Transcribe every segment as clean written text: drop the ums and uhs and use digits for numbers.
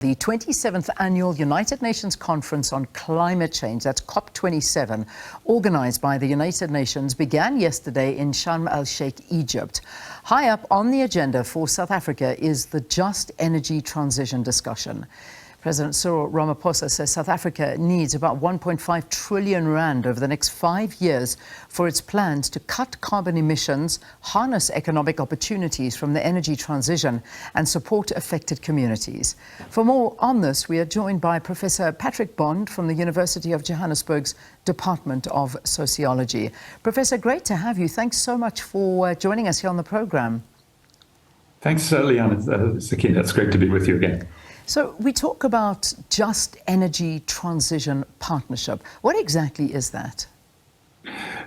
The 27th Annual United Nations Conference on Climate Change, that's COP27, organized by the United Nations, began yesterday in Sharm El-Sheikh, Egypt. High up on the agenda for South Africa is the just energy transition discussion. President Cyril Ramaphosa says South Africa needs about 1.5 trillion rand over the next 5 years for its plans to cut carbon emissions, harness economic opportunities from the energy transition, and support affected communities. For more on this, we are joined by Professor Patrick Bond from the University of Johannesburg's Department of Sociology. Professor, great to have you. Thanks so much for joining us here on the program. Thanks, Leanne. Sakina, it's great to be with you again. So we talk about just energy transition partnership. What exactly is that?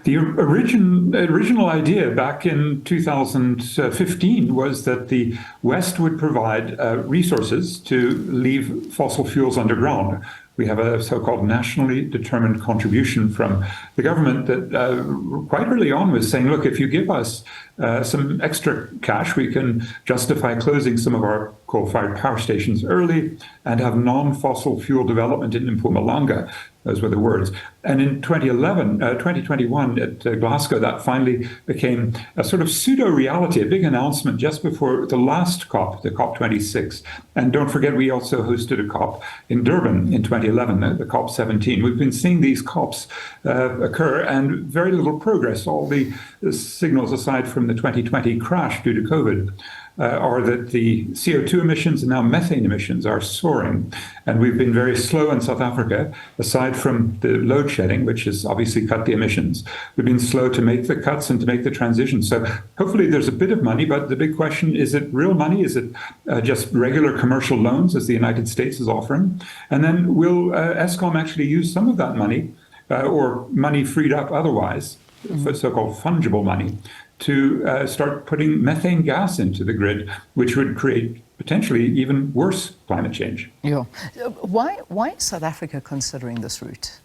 The original idea back in 2015 was that the West would provide resources to leave fossil fuels underground. We have a so-called nationally determined contribution from the government that quite early on was saying, look, if you give us some extra cash, we can justify closing some of our coal-fired power stations early and have non-fossil fuel development in Mpumalanga. Those were the words. And in 2021 at Glasgow, that finally became a sort of pseudo-reality, a big announcement just before the last COP, the COP26. And don't forget, we also hosted a COP in Durban in 2011, the COP17. We've been seeing these COPs occur and very little progress. All the signals, aside from the 2020 crash due to COVID, are that the CO2 emissions and now methane emissions are soaring. And we've been very slow in South Africa, aside from the load shedding, which has obviously cut the emissions. We've been slow to make the cuts and to make the transition. So hopefully there's a bit of money, but the big question, is it real money? Is it just regular commercial loans, as the United States is offering? And then will Eskom actually use some of that money, or money freed up otherwise, for so-called fungible money, to start putting methane gas into the grid, which would create potentially even worse climate change. Yeah. Why is South Africa considering this route?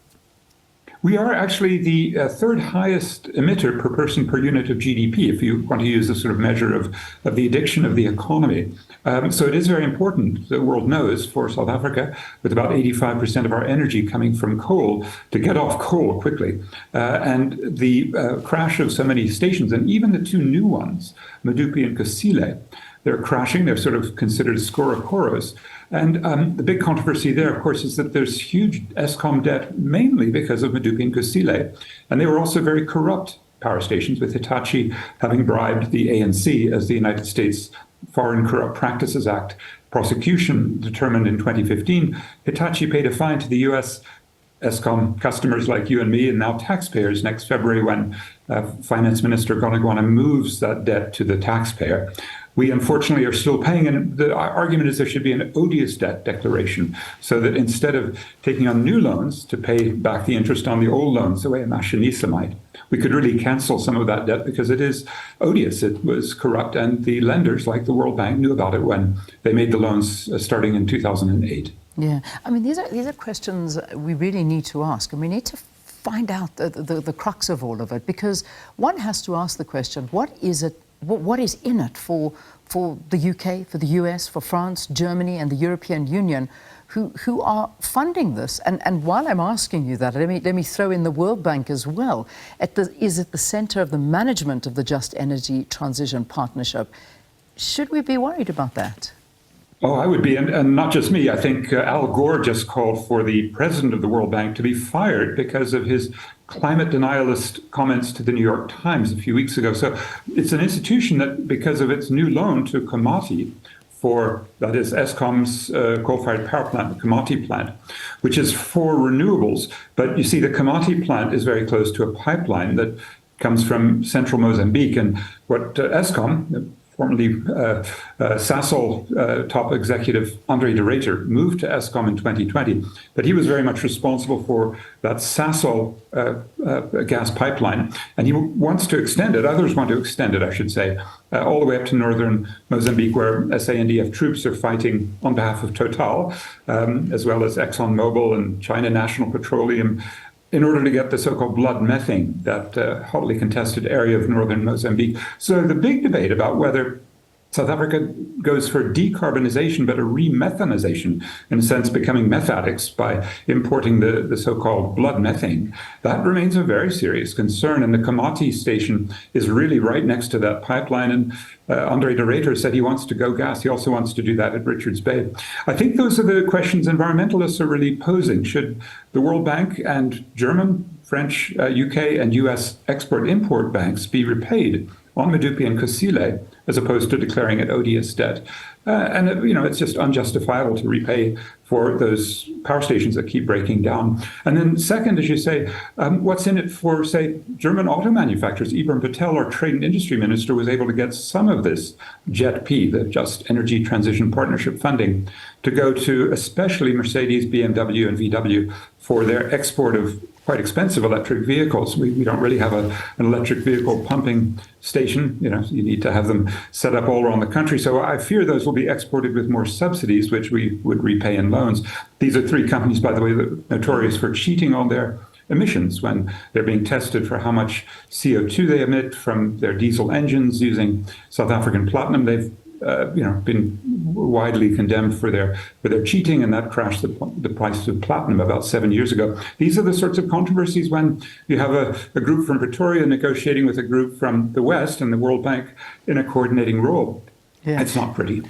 We are actually the third highest emitter per person per unit of GDP, if you want to use a sort of measure of the addiction of the economy. So it is very important, the world knows, for South Africa, with about 85% of our energy coming from coal, to get off coal quickly. And the crash of so many stations, and even the two new ones, Medupi and Kusile, they're crashing. They're sort of considered skorokoros. And the big controversy there, of course, is that there's huge Eskom debt, mainly because of Medupi and Kusile. And they were also very corrupt power stations, with Hitachi having bribed the ANC, as the United States Foreign Corrupt Practices Act prosecution determined in 2015. Hitachi paid a fine to the US Eskom customers like you and me, and now taxpayers, next February, when Finance Minister Gonagwana moves that debt to the taxpayer. We unfortunately are still paying, and the argument is there should be an odious debt declaration, so that instead of taking on new loans to pay back the interest on the old loans, the way a Mashinisa might, we could really cancel some of that debt, because it is odious. It was corrupt, and the lenders, like the World Bank, knew about it when they made the loans starting in 2008. Yeah, I mean, these are questions we really need to ask, and we need to find out the crux of all of it, because one has to ask the question, what is in it for the UK, for the US, for France, Germany, and the European Union, who are funding this? And while I'm asking you that, let me throw in the World Bank as well. Is at the center of the management of the Just Energy Transition Partnership. Should we be worried about that? Oh, I would be, and not just me. I think Al Gore just called for the president of the World Bank to be fired because of his climate denialist comments to the New York Times a few weeks ago. So it's an institution that, because of its new loan to Komati, that is Eskom's coal-fired power plant, the Komati plant, which is for renewables. But you see, the Komati plant is very close to a pipeline that comes from central Mozambique. And what Eskom, formerly Sasol top executive Andre de Ruyter, moved to Eskom in 2020, but he was very much responsible for that Sasol gas pipeline, and he wants to extend it. Others want to extend it, I should say, all the way up to northern Mozambique, where SANDF troops are fighting on behalf of Total, as well as ExxonMobil and China National Petroleum, in order to get the so-called blood methane, that hotly contested area of northern Mozambique. So the big debate about whether South Africa goes for decarbonization, but a remethanization, in a sense, becoming meth addicts by importing the so-called blood methane. That remains a very serious concern. And the Komati station is really right next to that pipeline. And Andre de Ruyter said he wants to go gas. He also wants to do that at Richards Bay. I think those are the questions environmentalists are really posing. Should the World Bank and German, French, UK, and US export-import banks be repaid on Medupi and Kusile, as opposed to declaring it odious debt? And it's just unjustifiable to repay for those power stations that keep breaking down. And then second, as you say, what's in it for, say, German auto manufacturers? Ibrahim Patel, our trade and industry minister, was able to get some of this JETP, the Just Energy Transition Partnership funding, to go to especially Mercedes, BMW, and VW for their export of quite expensive electric vehicles. We don't really have an electric vehicle pumping station. You need to have them set up all around the country. So I fear those will be exported with more subsidies, which we would repay in loans. These are three companies, by the way, that are notorious for cheating on their emissions when they're being tested for how much CO2 they emit from their diesel engines using South African platinum. They've been widely condemned for their cheating, and that crashed the price of platinum about 7 years ago. These are the sorts of controversies when you have a group from Pretoria negotiating with a group from the West and the World Bank in a coordinating role. Yeah. It's not pretty.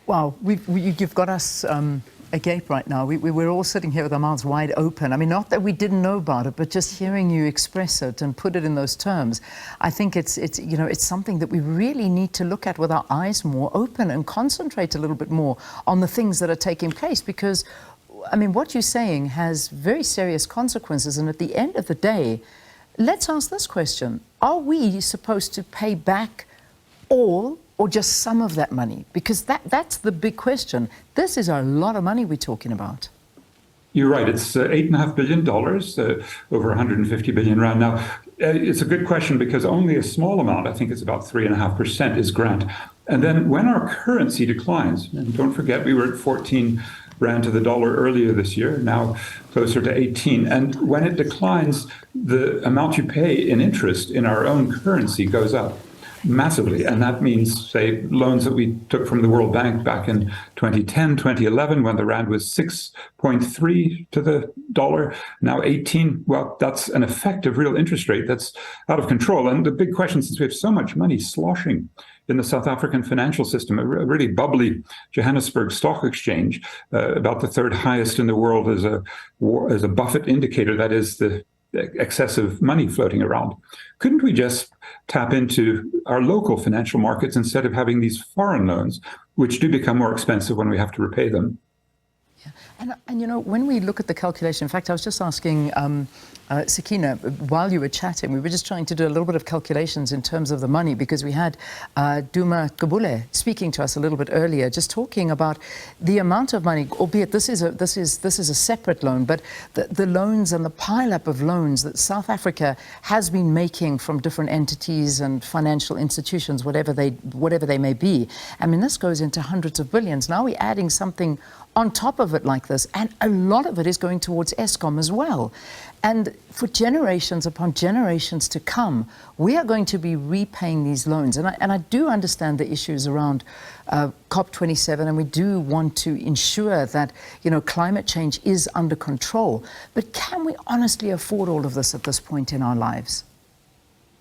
Wow, you've got us agape right now. We're all sitting here with our mouths wide open. I mean, not that we didn't know about it, but just hearing you express it and put it in those terms, I think it's something that we really need to look at with our eyes more open and concentrate a little bit more on the things that are taking place, because, I mean, what you're saying has very serious consequences. And at the end of the day, let's ask this question: are we supposed to pay back all or just some of that money? Because that's the big question. This is a lot of money we're talking about. You're right. It's $8.5 billion, over 150 billion rand. Now, it's a good question because only a small amount, I think it's about 3.5%, is grant. And then when our currency declines, and don't forget we were at 14 rand to the dollar earlier this year, now closer to 18. And when it declines, the amount you pay in interest in our own currency goes up massively. And that means, say, loans that we took from the World Bank back in 2010, 2011, when the rand was 6.3 to the dollar, now 18. Well, that's an effective real interest rate that's out of control. And the big question, since we have so much money sloshing in the South African financial system, a really bubbly Johannesburg stock exchange, about the third highest in the world as a Buffett indicator, that is the excessive money floating around. Couldn't we just tap into our local financial markets instead of having these foreign loans, which do become more expensive when we have to repay them? Yeah. And when we look at the calculation, in fact, I was just asking Sakina, while you were chatting, we were just trying to do a little bit of calculations in terms of the money, because we had Duma Kabule speaking to us a little bit earlier, just talking about the amount of money, albeit this is a separate loan, but the loans and the pile-up of loans that South Africa has been making from different entities and financial institutions, whatever they may be. I mean, this goes into hundreds of billions. Now we're adding something on top of it like this, and a lot of it is going towards Eskom as well. And for generations upon generations to come, we are going to be repaying these loans. And I do understand the issues around COP27, and we do want to ensure that, climate change is under control. But can we honestly afford all of this at this point in our lives?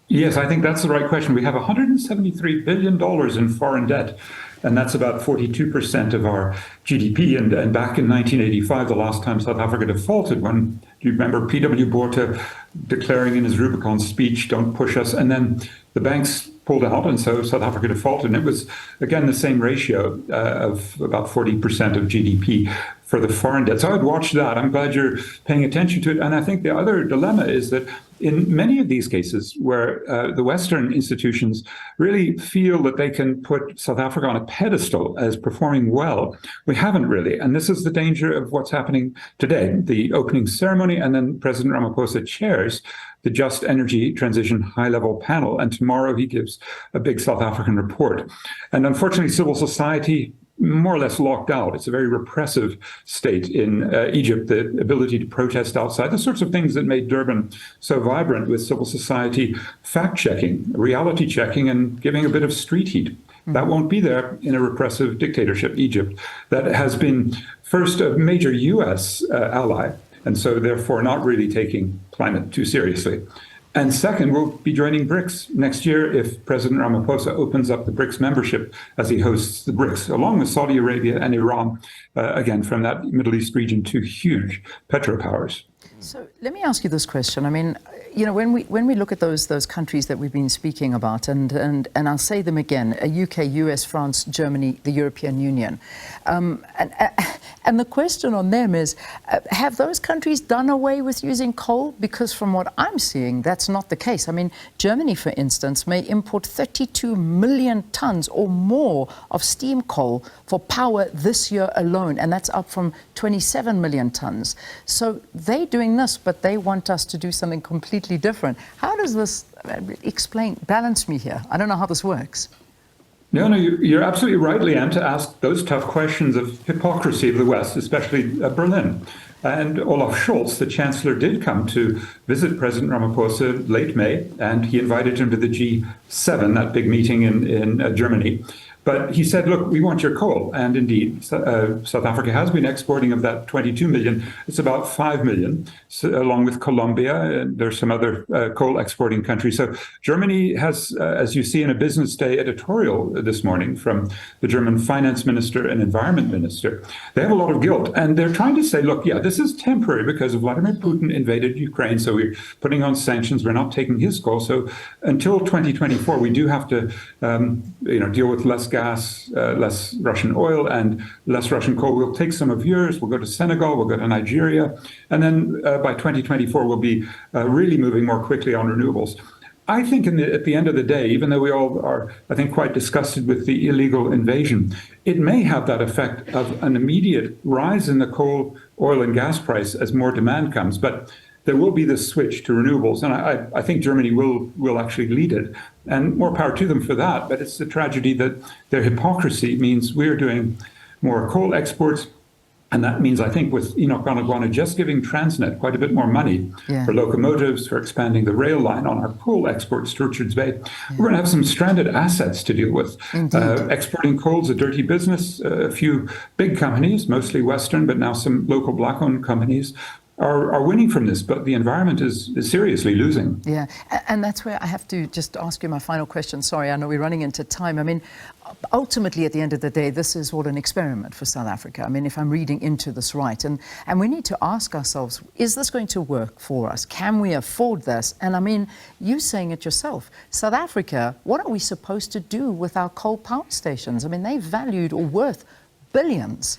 Yes, I think that's the right question. We have $173 billion in foreign debt, and that's about 42% of our GDP. And back in 1985, the last time South Africa defaulted, when, do you remember P.W. Botha declaring in his Rubicon speech, "Don't push us," and then the banks pulled out, and so South Africa defaulted. And it was, again, the same ratio of about 40% of GDP for the foreign debt. So I'd watch that. I'm glad you're paying attention to it. And I think the other dilemma is that in many of these cases where the Western institutions really feel that they can put South Africa on a pedestal as performing well, we haven't really. And this is the danger of what's happening today. The opening ceremony, and then President Ramaphosa chairs the Just Energy Transition High-Level Panel. And tomorrow he gives a big South African report. And unfortunately, civil society more or less locked out. It's a very repressive state in Egypt, the ability to protest outside, the sorts of things that made Durban so vibrant, with civil society fact-checking, reality checking, and giving a bit of street heat. That won't be there in a repressive dictatorship, Egypt, that has been first a major US ally, and so therefore not really taking climate too seriously. And second, we'll be joining BRICS next year if President Ramaphosa opens up the BRICS membership as he hosts the BRICS, along with Saudi Arabia and Iran, again, from that Middle East region, two huge petropowers. So let me ask you this question. I mean, when we look at those countries that we've been speaking about, and I'll say them again: UK, US, France, Germany, the European Union, and the question on them is, have those countries done away with using coal? Because from what I'm seeing, that's not the case. I mean, Germany, for instance, may import 32 million tons or more of steam coal for power this year alone, and that's up from 27 million tons. So they're doing this, but they want us to do something completely different. How does this balance me here? I don't know how this works. No, you're absolutely right, Leanne, to ask those tough questions of hypocrisy of the West, especially Berlin. And Olaf Scholz, the chancellor, did come to visit President Ramaphosa late May, and he invited him to the G7, that big meeting in Germany. But he said, look, we want your coal. And indeed, South Africa has been exporting of that 22 million. It's about 5 million, so, along with Colombia. And there's some other coal exporting countries. So Germany has, as you see in a Business Day editorial this morning from the German finance minister and environment minister, they have a lot of guilt. And they're trying to say, look, yeah, this is temporary because Vladimir Putin invaded Ukraine. So we're putting on sanctions. We're not taking his coal. So until 2024, we do have to deal with less gas, less Russian oil, and less Russian coal. We'll take some of yours. We'll go to Senegal. We'll go to Nigeria. And then by 2024, we'll be really moving more quickly on renewables. I think at the end of the day, even though we all are, I think, quite disgusted with the illegal invasion, it may have that effect of an immediate rise in the coal, oil, and gas price as more demand comes. But there will be this switch to renewables, and I think Germany will actually lead it, and more power to them for that. But it's a tragedy that their hypocrisy means we're doing more coal exports, and that means, I think, with Enoch Godongwana just giving Transnet quite a bit more money for locomotives, for expanding the rail line on our coal exports to Richards Bay, we're going to have some stranded assets to deal with. Exporting coal is a dirty business. A few big companies, mostly Western, but now some local black-owned companies, are winning from this, but the environment is seriously losing. Yeah, and that's where I have to just ask you my final question. Sorry, I know we're running into time. I mean, ultimately, at the end of the day, this is all an experiment for South Africa. I mean, if I'm reading into this right, and we need to ask ourselves, is this going to work for us? Can we afford this? And I mean, you saying it yourself, South Africa, what are we supposed to do with our coal power stations? I mean, they're valued or worth billions.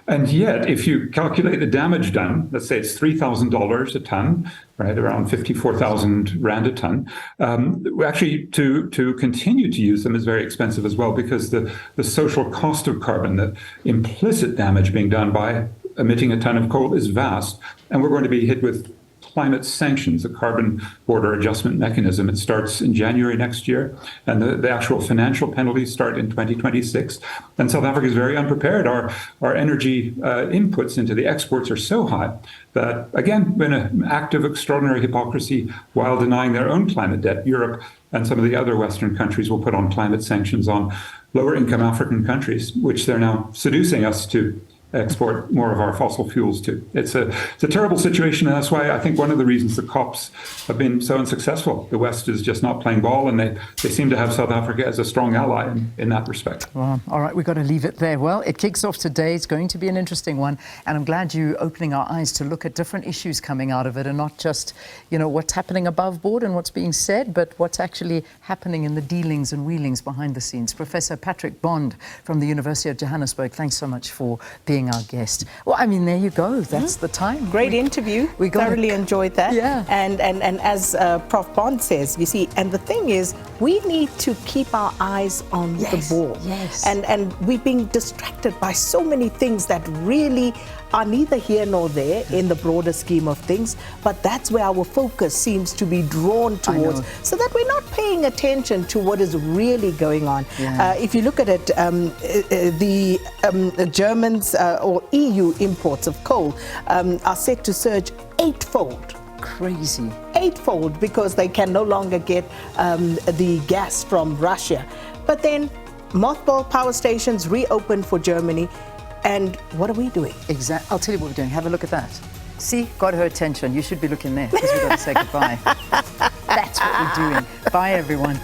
And yet, if you calculate the damage done, let's say it's $3,000 a ton, right, around 54,000 Rand a ton, actually to continue to use them is very expensive as well, because the social cost of carbon, the implicit damage being done by emitting a ton of coal is vast. And we're going to be hit with climate sanctions, the carbon border adjustment mechanism. It starts in January next year, and the actual financial penalties start in 2026. And South Africa is very unprepared. Our energy inputs into the exports are so high that, again, in an act of extraordinary hypocrisy, while denying their own climate debt, Europe and some of the other Western countries will put on climate sanctions on lower income African countries, which they're now seducing us to export more of our fossil fuels to. It's a terrible situation, and that's why I think one of the reasons the COPs have been so unsuccessful. The West is just not playing ball, and they seem to have South Africa as a strong ally in that respect. Well, all right, we've got to leave it there. Well, it kicks off today. It's going to be an interesting one, and I'm glad you're opening our eyes to look at different issues coming out of it, and not just, what's happening above board and what's being said, but what's actually happening in the dealings and wheelings behind the scenes. Professor Patrick Bond from the University of Johannesburg, thanks so much for being our guest. Well, I mean, there you go. That's the time. Great interview. We thoroughly enjoyed that. Yeah. And as Prof. Bond says, you see, and the thing is, we need to keep our eyes on the ball. Yes. And we're being distracted by so many things that really are neither here nor there in the broader scheme of things, but that's where our focus seems to be drawn towards, so that we're not paying attention to what is really going on. Yeah. If you look at it, the Germans or EU imports of coal are set to surge eightfold. Crazy. Eightfold, because they can no longer get the gas from Russia. But then mothballed power stations reopened for Germany. And what are we doing? Exactly. I'll tell you what we're doing. Have a look at that. See, got her attention. You should be looking there because we've got to say goodbye. That's what we're doing. Bye, everyone.